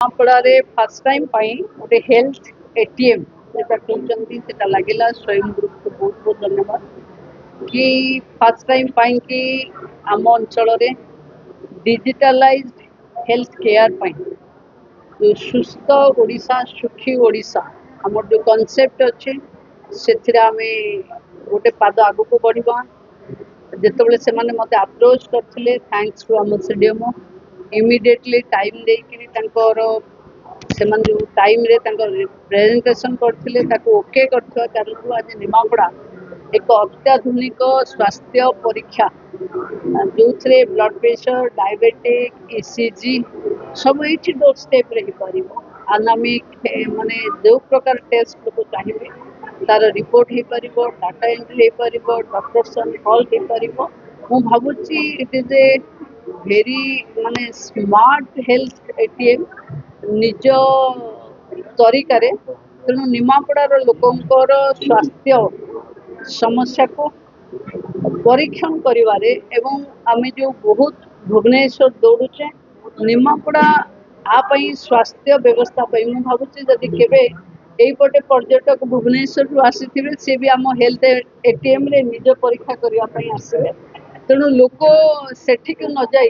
ନୂଆପଡ଼ାରେ first time ପାଇଁ ଗୋଟେ ହେଲ୍ଥ ଏଟିଏମ୍ ଯେଟା କହୁଛନ୍ତି ସେଟା ଲାଗିଲା। ସ୍ୱୟଂ ଗ୍ରୁପକୁ ବହୁତ ବହୁତ ଧନ୍ୟବାଦ କି ଫାର୍ଷ୍ଟ ଟାଇମ୍ ପାଇଁ କି ଆମ ଅଞ୍ଚଳରେ ଡିଜିଟାଲାଇଜ୍ଡ ହେଲ୍ଥ କେୟାର ପାଇଁ जो सुस्थ ओडिशा सुखी ओडिशा हमर जो कॉन्सेप्ट अच्छे से आमे गोटे पाद आगु को बढ़िबा। जितेबाला से माने मते अप्रोच करथिले थैंक्स टू आम सीडीएमओ इमिडिएटली टाइम देकरी तांकर से माने जो टाइम रे तांकर प्रेजेंटेशन करथिले ताको ओके करथवा कारण आज निमापड़ा एक अत्याधुनिक स्वास्थ्य परीक्षा जो ब्लड प्रेशर डायबिटिक ईसीजी सब ये डोर स्टेप रे पार अनामिक माने जो प्रकार टेस्ट लोग चाहिए तार रिपोर्ट हो पार डाटा एंट्री हो पार डॉक्टर कॉल हो पार मु भावुची इट इज ए वेरी माने स्मार्ट हेल्थ एटीएम निज तरीका तेणु निमापड़ार लोकंकर स्वास्थ्य समस्या को परीक्षण करिवारे एवं आमे जो बहुत भुवनेश्वर दौड़ुचे निमापड़ा आपई स्वास्थ्य व्यवस्था पाई मु भावुची जदि केबे एपटे पर्यटक भुवनेश्वर रु आसीथिबे से भी आम हेल्थ एटीएम रे निज परीक्षा करिया पई आसीबे। तेणु लोक सेठिक न जाई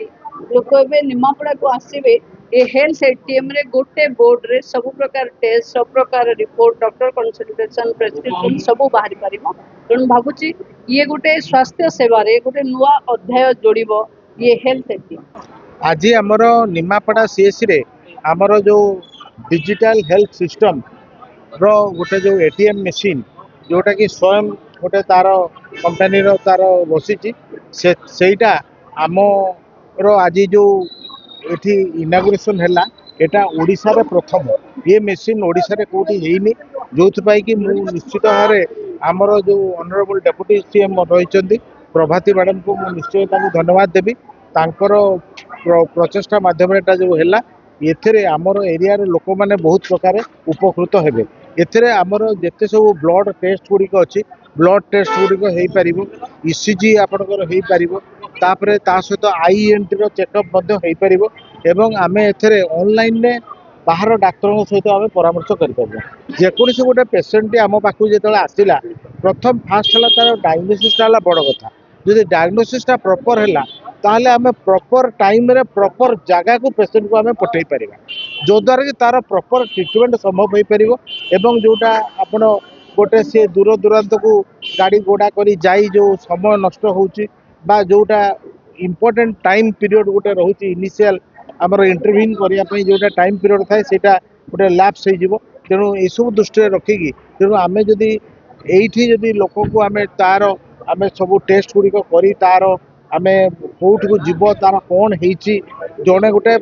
लोक एबे निमापड़ा को आसीबे ए हेल्थ एटीएम रे गोटे बोर्ड रे सब प्रकार टेस्ट सब प्रकार रिपोर्ट डॉक्टर कंसल्टेशन प्रेस्क्रिप्शन सब बाहरी पारिबो। तेणु भावुची ये गोटे स्वास्थ्य सेवा रे गोटे नुआ अध्याय जोड़िबो ये हेल्थ एटीएम। आज आमर निमापड़ा सीएससी रे आमर जो डिजिटल हेल्थ सिस्टम रो गोटे जो एटीएम मशीन जोटा कि स्वयं गोटे तार कंपनी रो तार बसी सेटा आमर आज जो एठी इनागुरेशन हैला एटा ओडिशा रे प्रथम ये मशीन ओडिशा रे कोठी हेइनी जोथपाई कि मु निश्चित भाव आमर जो ऑनरेबल डेप्यूटी सीएम रही प्रभाती मैडम को मु निश्चय धन्यवाद देवी तांकर प्रचेषा माध्यम जो है एथे आमर एरिया लोक मैंने बहुत प्रकार उपकृत हेबे। एथे आमर जिते सब ब्लड टेस्ट गुड़िक अच्छी ब्लड टेस्ट गुड़िक हो पार ईसीजी आपंकर हो पार ता सहित आई एंट्री चेकअप हो पार एवं आम एथे ऑनलाइन ने बाहर डाक्तर सहित आम परामर्श करेकोसी गोटे पेसेंट आम पाक जो आसला प्रथम फास्ट है तार डायग्नोसिस बड़ कथा जो डायग्नोसिस प्रॉपर है ताहले आम प्रॉपर टाइम रे प्रॉपर जगह को पेसेंट को आम पठे पार जो द्वारा कि तार प्रॉपर ट्रिटमेंट संभव हो पार एवं जोटा आपण गोटे सी दूर दूरांत को गाड़ी घोड़ा करी जाई जो समय नष्ट होउची बा जोटा इम्पोर्टेंट टाइम पीरियड गोटे रोचे इनिशियल आमर इंटरव्यून करने जोटा टाइम पीरियड थाए सेटा गोटे लैप्स हो तेणु यू दृष्टि रखिकी तेणु आम जदि एठी जदि लोक को आम तार आम सब टेस्ट गुड़िक करी तार आम कौट को जीव तार कौन होती जड़े गोटे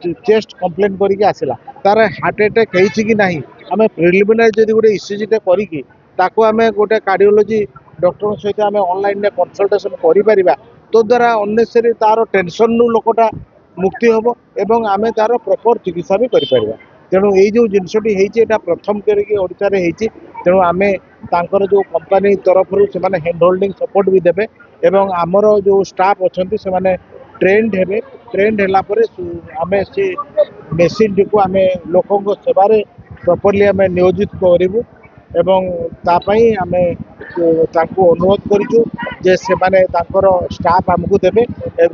चेस्ट कंप्लेन करके आसला तार हार्ट अटैक होती कि ना आम प्रिलिमिनारी जदि गोटे ईसीजी करी ताको आम गोटे कार्डियोलोजी डॉक्टर सहित आम ऑनलाइन कंसल्टेशन करिपरिबा तो द्वारा अननेसेसरी तार टेंशन नु लोकटा मुक्ति हम एवं आम तार प्रॉपर चिकित्सा भी करिपरिबा। तेणु ये जो जिनसटी होती प्रथम करके ओडिशा रे होती तेणु आम तांकर जो कंपनी तरफ से हैंड होल्डिंग सपोर्ट भी देबे एवं आमर जो स्टाफ अच्छा से ट्रेंड हेबे ट्रेंड है आम से मेसीन टी को आम लोकों सेवारे प्रॉपर्ली आम नियोजित करूँ एवं तापाई आम अनुरोध करूँ जे से माने तांकर स्टाफ आमको देबे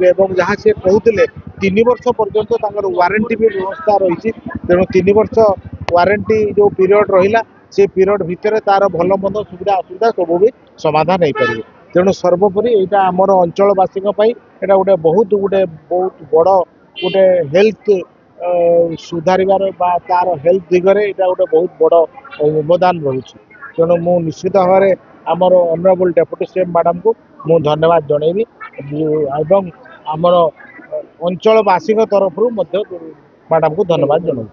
एवं जहाँ से कहते 3 वर्ष पर्यंत वारंटी भी व्यवस्था रही तेणु 3 वर्ष वारंटी जो पीरियड रहा से पीरियड भितर तार भल मंद सुविधा असुविधा सब भी समाधान हो पार तेणु सर्वोपरि यहाँ आमर अंचलवासी यहाँ गोटे बहुत बड़ गोटे हेल्थ सुधार तार हेल्थ दिगरे यहाँ गोटे बहुत बड़ अवदान रही तेणु मु निश्चित भाव आमर ऑनरेबल डेप्यूटी सीएम मैडम को मु धन्यवाद जनइबी एवं आमर अंचलवासी तरफ मैडम को धन्यवाद जनाऊँ।